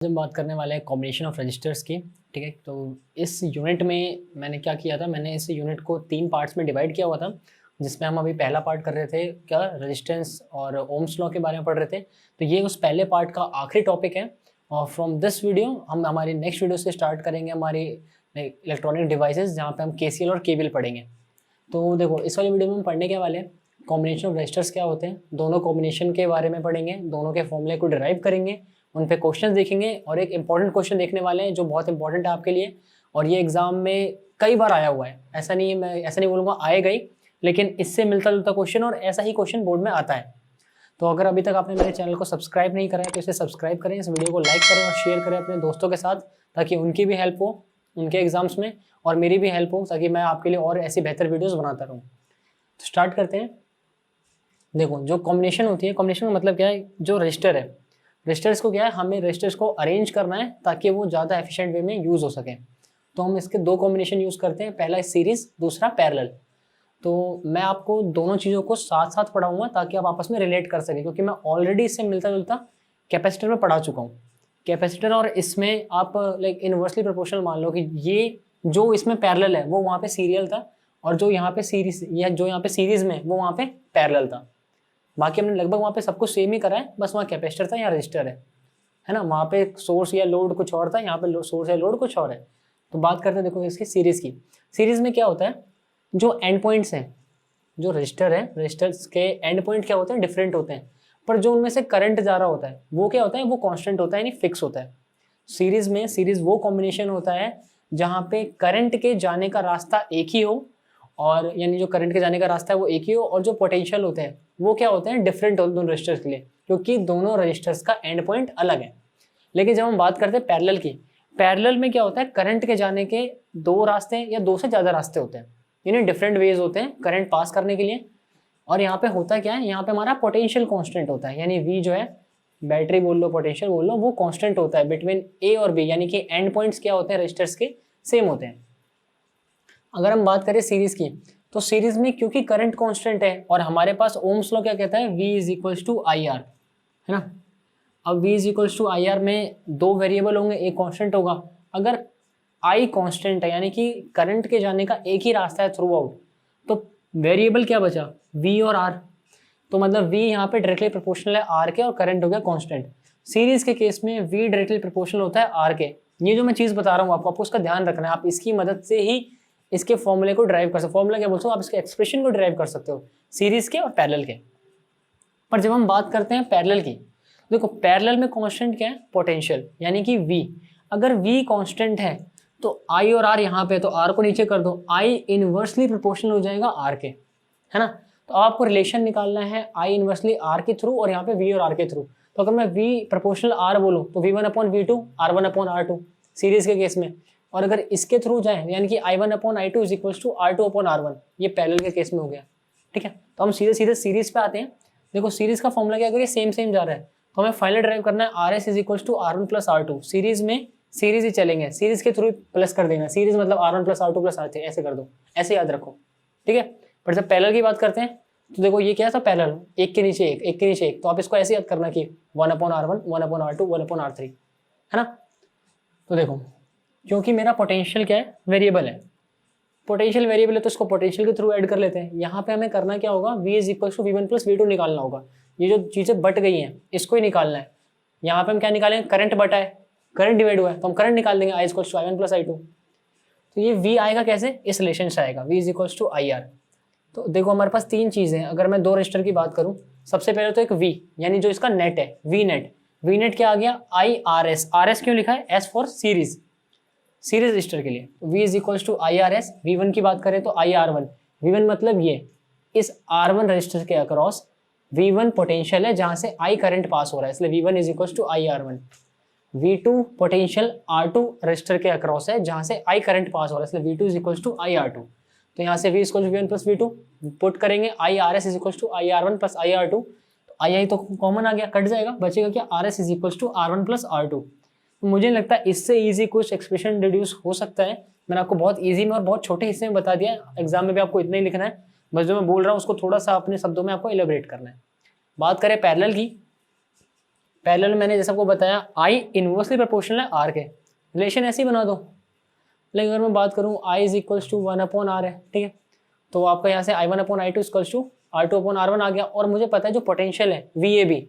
हम बात करने वाले हैं कॉम्बिनेशन ऑफ रजिस्टर्स की। ठीक है, तो इस यूनिट में मैंने क्या किया था, मैंने इस यूनिट को 3 पार्ट्स में डिवाइड किया हुआ था, जिसमें हम अभी पहला पार्ट कर रहे थे क्या रेजिस्टेंस और ओम्स लॉ के बारे में पढ़ रहे थे। तो ये उस पहले पार्ट का आखिरी टॉपिक है और फ्रॉम दिस वीडियो हम हमारी नेक्स्ट वीडियो से स्टार्ट करेंगे हमारी इलेक्ट्रॉनिक डिवाइसेस, जहाँ पे हम केसीएल और केवीएल पढ़ेंगे। तो देखो, इस वाली वीडियो में हम पढ़ने के वाले हैं कॉम्बिनेशन ऑफ रजिस्टर्स क्या होते हैं, दोनों कॉम्बिनेशन के बारे में पढ़ेंगे, दोनों के फॉर्मूले को डिराइव करेंगे, उन पे क्वेश्चन देखेंगे और एक इंपॉर्टेंट क्वेश्चन देखने वाले हैं जो बहुत इंपॉर्टेंट है आपके लिए और ये एग्जाम में कई बार आया हुआ है। ऐसा नहीं है, मैं ऐसा नहीं बोलूँगा आएगा ही, लेकिन इससे मिलता जुलता क्वेश्चन और ऐसा ही क्वेश्चन बोर्ड में आता है। तो अगर अभी तक आपने मेरे चैनल को सब्सक्राइब नहीं करा है तो इसे सब्सक्राइब करें, इस वीडियो को लाइक करें और शेयर करें अपने दोस्तों के साथ, ताकि उनकी भी हेल्प हो उनके एग्जाम्स में और मेरी भी हेल्प हो, ताकि मैं आपके लिए और ऐसी बेहतर वीडियोज़ बनाता रहूँ। तो स्टार्ट करते हैं। देखो, जो कॉम्बिनेशन होती है, कॉम्बिनेशन का मतलब क्या है, जो रजिस्टर है, रजिस्टर्स को क्या है, हमें रजिस्टर्स को अरेंज करना है ताकि वो ज़्यादा एफिशिएंट वे में यूज़ हो सके। तो हम इसके दो कॉम्बिनेशन यूज़ करते हैं, पहला सीरीज़, दूसरा पैरेलल। तो मैं आपको दोनों चीज़ों को साथ साथ पढ़ाऊंगा ताकि आप आपस में रिलेट कर सकें, क्योंकि मैं ऑलरेडी इससे मिलता जुलता कैपेसिटर में पढ़ा चुका हूँ। कैपेसिटर और इसमें आप लाइक इनवर्सली प्रोपोर्शनल मान लो कि ये जो इसमें पैरेलल है वो वहाँ पे सीरियल था और जो यहाँ पे सीरीज या जो यहाँ पे सीरीज में वो वहाँ पे पैरेलल था। बाकी हमने लगभग वहाँ पे सब कुछ सेम ही करा है, बस वहाँ कैपेसिटर था, यहाँ रजिस्टर है ना। वहाँ पे सोर्स या लोड कुछ और था, यहाँ पे सोर्स या लोड कुछ और है। तो बात करते हैं देखो इसकी सीरीज की। सीरीज में क्या होता है, जो एंड पॉइंट्स हैं, जो रजिस्टर है, रजिस्टर्स के एंड पॉइंट क्या होते हैं, डिफरेंट होते हैं, पर जो उनमें से करंट जा रहा होता है वो क्या होता है, वो कांस्टेंट होता है, यानी फिक्स होता है। सीरीज में सीरीज वो कॉम्बिनेशन होता है जहाँ पे करंट के जाने का रास्ता एक ही हो, और यानी जो करंट के जाने का रास्ता है वो एक ही हो, और जो पोटेंशियल होते हैं वो क्या होते हैं, डिफरेंट होते हैं दोनों रजिस्टर्स के लिए, क्योंकि दोनों रजिस्टर्स का एंड पॉइंट अलग है। लेकिन जब हम बात करते हैं पैरेलल की, पैरेलल में क्या होता है, करंट के जाने के दो रास्ते या दो से ज़्यादा रास्ते होते हैं, यानी डिफरेंट वेज होते हैं करंट पास करने के लिए। और यहाँ पे होता क्या है, यहाँ पे हमारा पोटेंशियल कांस्टेंट होता है, यानी V जो है, बैटरी बोल लो, पोटेंशियल बोल लो, वो कांस्टेंट होता है बिटवीन A और B, यानी कि एंड पॉइंट्स क्या होते हैं रजिस्टर्स के, सेम होते हैं। अगर हम बात करें सीरीज की, तो सीरीज में क्योंकि करंट कांस्टेंट है और हमारे पास ओम्स लॉ क्या कहता है, V is equals to I R, है ना। अब V is equals to I R में दो वेरिएबल होंगे, एक कांस्टेंट होगा। अगर I कांस्टेंट है, यानी कि करंट के जाने का एक ही रास्ता है थ्रू आउट, तो वेरिएबल क्या बचा, V और R। तो मतलब V यहाँ पे डायरेक्टली प्रोपोर्शनल है R के और करंट हो गया कांस्टेंट। सीरीज के केस में V डायरेक्टली प्रोपोर्शनल होता है R के। ये जो मैं चीज़ बता रहा हूँ आपको उसका ध्यान रखना है, आप इसकी मदद से ही इसके फॉर्मूले को ड्राइव कर सकते हो। फॉर्मूला क्या बोलते हो, आप इसके एक्सप्रेशन को ड्राइव कर सकते हो सीरीज के और पैरेलल के। पर जब हम बात करते हैं पैरेलल की, देखो पैरेलल में कांस्टेंट क्या है, पोटेंशियल, यानी कि V। अगर V कांस्टेंट है तो I और R यहाँ पे, तो R को नीचे कर दो, I इनवर्सली प्रोपोर्शनल हो जाएगा R के, है ना। तो आपको रिलेशन निकालना है I इनवर्सली R के थ्रू और यहाँ पे V और R के थ्रू। तो अगर मैं V प्रोपोर्शनल R बोलूँ तो V1 upon V2, R1 upon R2 series के केस में, और अगर इसके थ्रू जाए यानी कि I1 upon I2 is equals to R2 upon R1, ये पैरेलल के केस में हो गया। ठीक है, तो हम सीधे सीधे सीरीज पे आते हैं। देखो सीरीज का फॉर्मूला क्या, अगर ये सेम सेम जा रहा है तो हमें फाइनल ड्राइव करना है RS is equals to R1 plus R2। Series में सीरीज ही चलेंगे, सीरीज के थ्रू प्लस कर देना, सीरीज मतलब R1 plus R2 plus R3 ऐसे कर दो, ऐसे याद रखो। ठीक है, पर जब पैरेलल की बात करते हैं तो देखो ये क्या था, पैरेलल, एक के नीचे एक, एक के नीचे एक, तो आप इसको ऐसे याद करना कि 1 upon R1, 1 upon R2, 1 upon R3, है ना। तो देखो क्योंकि मेरा पोटेंशियल क्या है, वेरिएबल है, पोटेंशियल वेरिएबल है तो इसको पोटेंशियल के थ्रू ऐड कर लेते हैं। यहाँ पे हमें करना क्या होगा, V is equal to V1 plus V2 निकालना होगा। ये जो चीज़ें बट गई हैं इसको ही निकालना है। यहाँ पे हम क्या निकालेंगे, करंट बटा है, करंट डिवाइड हुआ है तो हम करंट निकाल देंगे, I is equal to I1 plus I2। तो ये V आएगा कैसे, इस रिलेशन से आएगा, V is equal to IR। तो देखो हमारे पास तीन चीज़ें हैं, अगर मैं दो रजिस्टर की बात करूँ, सबसे पहले तो एक V, यानी जो इसका नेट है, V नेट। V नेट क्या आ गया, IRS। RS क्यों लिखा है, S for series, series register के लिए। V is equal to IRS। V1 की बात करें तो IR1। V1 मतलब ये इस R1 रजिस्टर के अक्रॉस V1 पोटेंशियल है जहां से I करंट पास हो रहा है, इसलिए V1 is equal to IR1। V2 potential R2 register के अक्रॉस है जहां से I करंट पास हो रहा है, इसलिए V2 is equal to IR2। तो यहाँ से V is equal to V1 plus V2 put करेंगे, IRS is equal to IR1 plus IR2। तो II तो कॉमन आ गया, कट जाएगा, बचेगा क्या, RS is equal to R1 plus R2। मुझे लगता है इससे इजी कुछ एक्सप्रेशन डिड्यूस हो सकता है। मैंने आपको बहुत इजी में और बहुत छोटे हिस्से में बता दिया, एग्जाम में भी आपको इतना ही लिखना है, बस जो मैं बोल रहा हूँ उसको थोड़ा सा अपने शब्दों में आपको एलेबरेट करना है। बात करें पैरेलल की, पैरेलल मैंने जैसे आपको बताया आई इनवर्सली प्रोपोर्शनल है आर के, रिलेशन ऐसे ही बना दो। लेकिन अगर मैं बात करूँ I is equals to 1/r है, ठीक है, तो आपका यहाँ से I1/I2 इक्वल्स टू R2/R1 आ गया। और मुझे पता है जो पोटेंशियल है VAB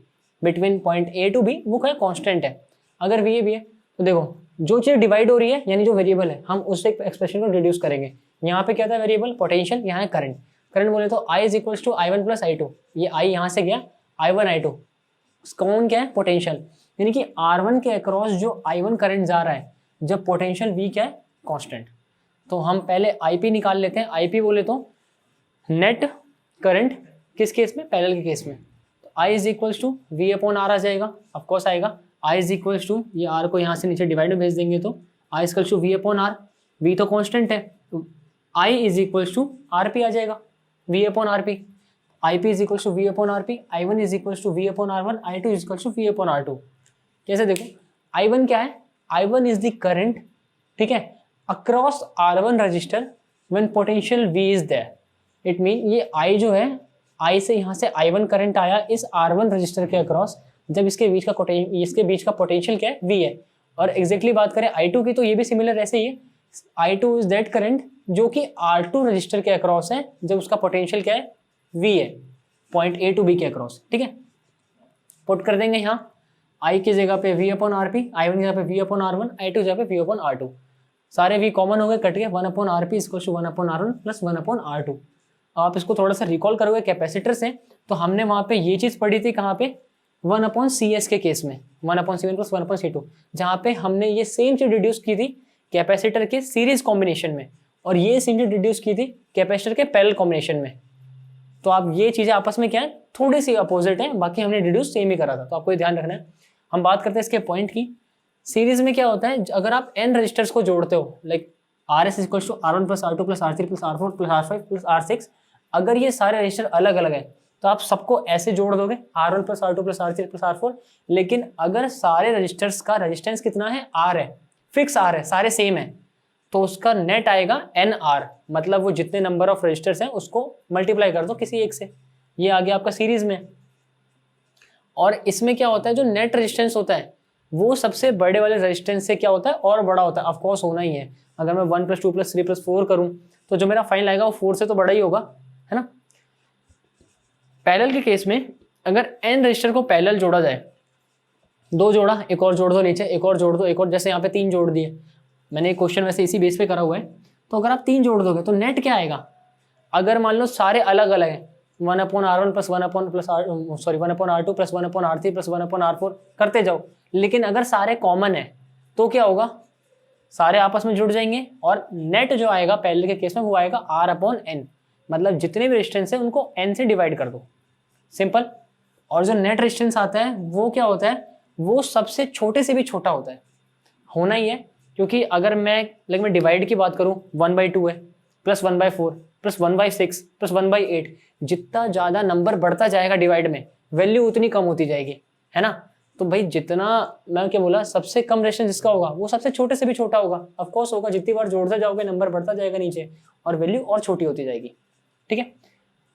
between point A to B वो क्या कॉन्स्टेंट है। अगर VAB है तो देखो जो चीज़ डिवाइड हो रही है यानी जो वेरिएबल है हम उससे एक्सप्रेशन को रिड्यूस करेंगे। यहाँ पे क्या था वेरिएबल पोटेंशियल, यहाँ है करंट। करंट बोले तो I is equals to I1 + I2, ये I यहाँ से गया I1 I2, कौन क्या है पोटेंशियल, यानी कि R1 के अक्रॉस जो I1 करंट जा रहा है जब पोटेंशियल V क्या है कांस्टेंट। तो हम पहले IP निकाल लेते हैं। IP बोले तो नेट करंट किस केस में, पैरेलल के केस में। तो I is equals to V/R आ जाएगा, ऑफकोर्स आएगा। I इज इक्वल्स टू ये R को यहाँ से नीचे डिवाइड में भेज देंगे तो I is equals to V/R, V तो कांस्टेंट है तो I is equals to RP आ जाएगा V/RP। IP is equals to V/RP, I1 is equals to V/R1, I2 is equals to V/R2। कैसे देखो I1 क्या है, I1 इज द करंट, ठीक है, across R1 register when potential V is there. It mean ये I जो है I से यहाँ से I1 करंट आया इस R1 रजिस्टर के अक्रॉस जब इसके बीच का पोटेंशियल क्या है V है। और एग्जैक्टली बात करें I2 की तो ये भी सिमिलर ऐसे ही है, I2 इज दैट करंट जो कि R2 रजिस्टर के अक्रॉस है जब उसका पोटेंशियल क्या है V है, पॉइंट A टू B के अक्रॉस, ठीक है। पुट कर देंगे यहाँ I की जगह पे V/RP, I1 की जगह पे V/R1, I2 की जगह पे V/R2। सारे V कॉमन हो गए, कट गए, 1/RP equals to 1/R1 plus 1/R2। आप इसको थोड़ा सा रिकॉल करोगे कैपेसिटर से तो हमने वहाँ पे ये चीज़ पढ़ी थी कहाँ पे, 1/CS के केस में, 1/C1 प्लस 1/C2, जहाँ पे हमने ये सेम चीज़ रिड्यूस की थी कैपेसिटर के सीरीज कॉम्बिनेशन में और ये सेम चीज़ रिड्यूस की थी कैपेसिटर के पैरेलल कॉम्बिनेशन में। तो आप ये चीज़ें आपस में क्या है थोड़ी सी अपोजिट है, बाकी हमने रिड्यूस सेम ही करा था, तो आपको ये ध्यान रखना है। हम बात करते हैं इसके पॉइंट की। सीरीज में क्या होता है अगर आप n रजिस्टर्स को जोड़ते हो like RS equals to R1 plus R2 plus R3 plus R4 plus R5 plus R6, अगर ये सारे रजिस्टर अलग अलग हैं तो आप सबको ऐसे जोड़ दोगे R1 plus R2 plus R3 plus R4। लेकिन अगर सारे रजिस्टर्स का रेजिस्टेंस कितना है R है, फिक्स R है, सारे सेम है, तो उसका नेट आएगा NR, मतलब वो जितने नंबर ऑफ रजिस्टर्स हैं उसको मल्टीप्लाई कर दो किसी एक से। ये आ गया आपका सीरीज में। और इसमें क्या होता है जो नेट रेजिस्टेंस होता है वो सबसे बड़े वाले रेजिस्टेंस से क्या होता है और बड़ा होता है, ऑफकोर्स होना ही है। अगर मैं 1 + 2 + 3 + 4 करूं तो जो मेरा फाइनल आएगा वो 4 से तो बड़ा ही होगा, है ना। पैरेलल के केस में अगर n रजिस्टर को पैरेलल जोड़ा जाए, दो जोड़ा, एक और जोड़ दो नीचे, एक और जोड़ दो, एक और, जैसे यहाँ पे 3 जोड़ दिए, मैंने एक क्वेश्चन वैसे इसी बेस पे करा हुआ है। तो अगर आप 3 जोड़ दोगे तो नेट क्या आएगा, अगर मान लो सारे अलग अलग हैं 1/R1 plus 1/R2 plus 1/R3 plus 1/R4 करते जाओ, लेकिन अगर सारे कॉमन है तो क्या होगा, सारे आपस में जुड़ जाएंगे और नेट जो आएगा पैरेलल के केस में वो आएगा R/N, मतलब जितने भी रेजिस्टेंस है उनको n से डिवाइड कर दो, सिंपल। और जो नेट रेजिस्टेंस आता है वो क्या होता है, वो सबसे छोटे से भी छोटा होता है, होना ही है, क्योंकि अगर मैं डिवाइड की बात करूं 1/2 है प्लस 1/4 प्लस 1/6 प्लस 1/8, जितना ज़्यादा नंबर बढ़ता जाएगा डिवाइड में वैल्यू उतनी कम होती जाएगी, है ना। तो भाई जितना मैं क्या बोला, सबसे कम रेजिस्टेंस जिसका होगा वो सबसे छोटे से भी छोटा होगा, ऑफकोर्स होगा, जितनी बार जोड़ते जाओगे नंबर बढ़ता जाएगा नीचे और वैल्यू और छोटी होती जाएगी, ठीक है।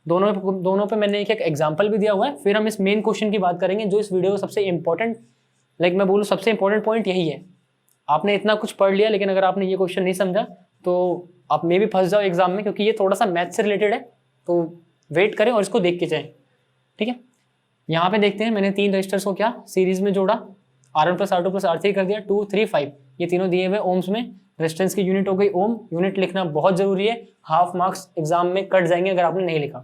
दोनों पे मैंने एक एग्जाम्पल भी दिया हुआ है। फिर हम इस मेन क्वेश्चन की बात करेंगे जो इस वीडियो का सबसे इंपॉर्टेंट, मैं बोलूँ सबसे इंपॉर्टेंट पॉइंट यही है। आपने इतना कुछ पढ़ लिया लेकिन अगर आपने ये क्वेश्चन नहीं समझा तो आप मे भी फंस जाओ एग्जाम में, क्योंकि ये थोड़ा सा मैथ से रिलेटेड है, तो वेट करें और इसको देख के जाएं, ठीक है। यहाँ पे देखते हैं, मैंने 3 रजिस्टर्स को क्या सीरीज में जोड़ा, R1 plus R2 plus R3 कर दिया, 2 3 5, ये तीनों दिए हुए ओम्स में, रेजिस्टेंस की यूनिट हो गई ओम। यूनिट लिखना बहुत जरूरी है, हाफ मार्क्स एग्जाम में कट जाएंगे अगर आपने नहीं लिखा।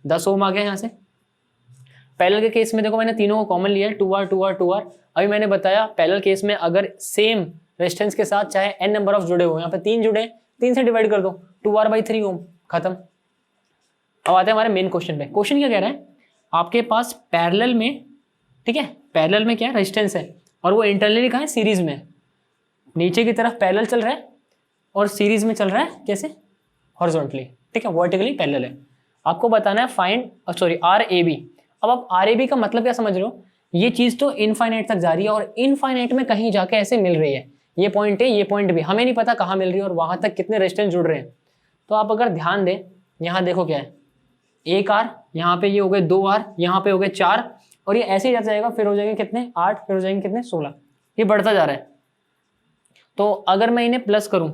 10 ओम आ गया यहाँ से। पैरेलल के केस में देखो मैंने तीनों को कॉमन लिया है, 2R 2R 2R। अभी मैंने बताया पैरेलल केस में अगर सेम रेजिस्टेंस के साथ चाहे n नंबर ऑफ जुड़े हो, यहाँ पे 3 जुड़े, 3 से डिवाइड कर दो, 2R/3 ओम, खत्म। अब आते हैं हमारे मेन क्वेश्चन पे। क्वेश्चन क्या कह रहा है, आपके पास पैरेलल में, ठीक है, पैरेलल में क्या है रेजिस्टेंस है और वो इंटरनली कहाँ है, सीरीज में, नीचे की तरफ पैरेलल चल रहा है और सीरीज में चल रहा है कैसे, हॉरिजॉन्टली, ठीक है, वर्टिकली पैरेलल है। आपको बताना है फाइंड RAB। अब आप RAB का मतलब क्या समझ रहे हो, ये चीज तो इनफाइनाइट तक जा रही है और इनफाइनाइट में कहीं जाके ऐसे मिल रही है, ये पॉइंट है, ये पॉइंट भी, हमें नहीं पता कहाँ मिल रही है और वहां तक कितने रेजिस्टेंस जुड़ रहे हैं। तो आप अगर ध्यान दें, यहाँ देखो क्या है, 1R, यहाँ पे ये हो गए 2R, यहाँ पे हो गए 4 और ये ऐसे ही जाता जाएगा, फिर हो जाएंगे कितने 8, फिर हो जाएंगे कितने 16, ये बढ़ता जा रहा है। तो अगर मैं इन्हें प्लस करूं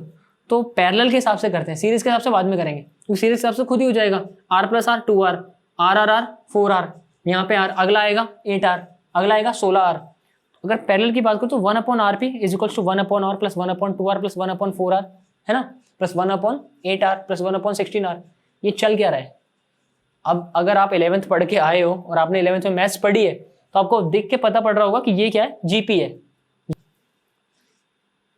तो पैरेलल के हिसाब से करते हैं, सीरीज के हिसाब से बाद में करेंगे, क्योंकि सीरीज के हिसाब से खुद ही हो जाएगा r plus R 2r, R R R 4r, यहाँ पे r अगला आएगा 8r, अगला आएगा 16r। अगर पैरेलल की बात करूं तो 1/rp is equals to 1/r plus 1/2r plus 1/4r, है ना, प्लस 1/8r प्लस 1/16r। ये चल क्या रहा है? अब अगर आप 11th पढ़ के आए हो और आपने 11th में मैथ्स पढ़ी है तो आपको देख के पता पड़ रहा होगा कि ये क्या है, जीपी है।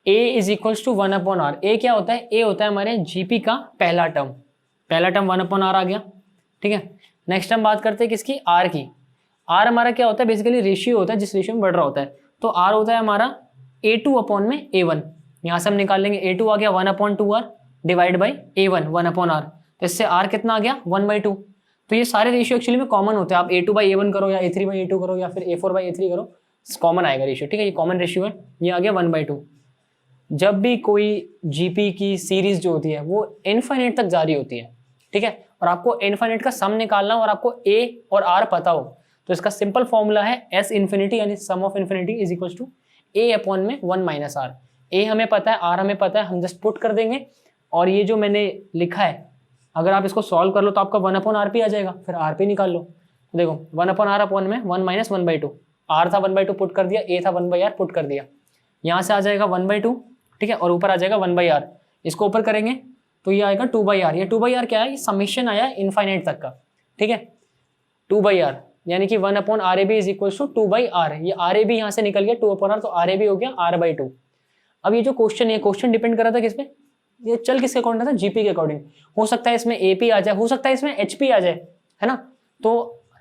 a is equals to 1/r। a क्या होता है? a होता है हमारे जीपी का पहला टर्म 1/r आ गया, ठीक है। नेक्स्ट हम बात करते हैं किसकी, r की। r हमारा क्या होता है? बेसिकली रेशियो होता है जिस रेशियो में बढ़ रहा होता है। तो r होता है हमारा a2 अपॉन में a1, यहाँ से हम निकाल लेंगे a2 आ गया 1/2r divide by a1 1/r, तो इससे r कितना आ गया 1/2। तो ये सारे रेशियो एक्चुअली में कॉमन होते हैं, आप a2/a1 करो या a3/a2 करो या फिर a4/a3 करो, कॉमन आएगा रेशियो, ठीक है। ये कॉमन रेशियो है, ये आ गया 1/2। जब भी कोई जीपी की सीरीज जो होती है वो इनफाइनाइट तक जारी होती है, ठीक है, और आपको इनफाइनाइट का सम निकालना और आपको a और r पता हो, तो इसका सिंपल फॉर्मूला है s इन्फिनिटी यानी sum of infinity is equal to a upon में 1 माइनस r। a हमें पता है, r हमें पता है, हम जस्ट पुट कर देंगे। और ये जो मैंने लिखा है अगर आप इसको सॉल्व कर लो तो आपका 1/rp आ जाएगा, फिर rp निकाल लो। तो देखो 1/r अपॉन में 1 माइनस 1/2, r था 1/2 पुट कर दिया, a था 1/r पुट कर दिया, यहाँ से आ जाएगा 1/2, ठीक है, और ऊपर आ जाएगा 1/r। इसको ऊपर करेंगे तो ये आएगा 2/r। ये 2/r क्या है? ये समीशन आया है इनफाइनाइट तक का, ठीक है, 2/r यानी कि 1/rab is equal to 2/r। ये rab यहाँ से निकल गया 2/r, तो rab हो गया r/2। अब ये जो क्वेश्चन है, क्वेश्चन डिपेंड कर रहा था किस पे? ये चल किसके अकॉर्डिंग था? जीपी के अकॉर्डिंग। हो सकता है इसमें एपी आ जाए, हो सकता है इसमें एचपी आ जाए, है ना। तो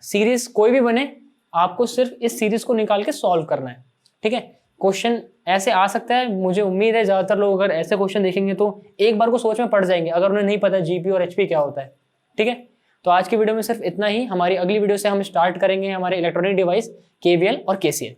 सीरीज कोई भी बने, आपको सिर्फ इस सीरीज को निकाल के सॉल्व करना है, ठीक है। क्वेश्चन ऐसे आ सकता है, मुझे उम्मीद है ज्यादातर लोग अगर ऐसे क्वेश्चन देखेंगे तो एक बार को सोच में पड़ जाएंगे, अगर उन्हें नहीं पता जीपी और एचपी क्या होता है, ठीक है। तो आज की वीडियो में सिर्फ इतना ही। हमारी अगली वीडियो से हम स्टार्ट करेंगे हमारे इलेक्ट्रॉनिक डिवाइस केवीएल और केसीएल।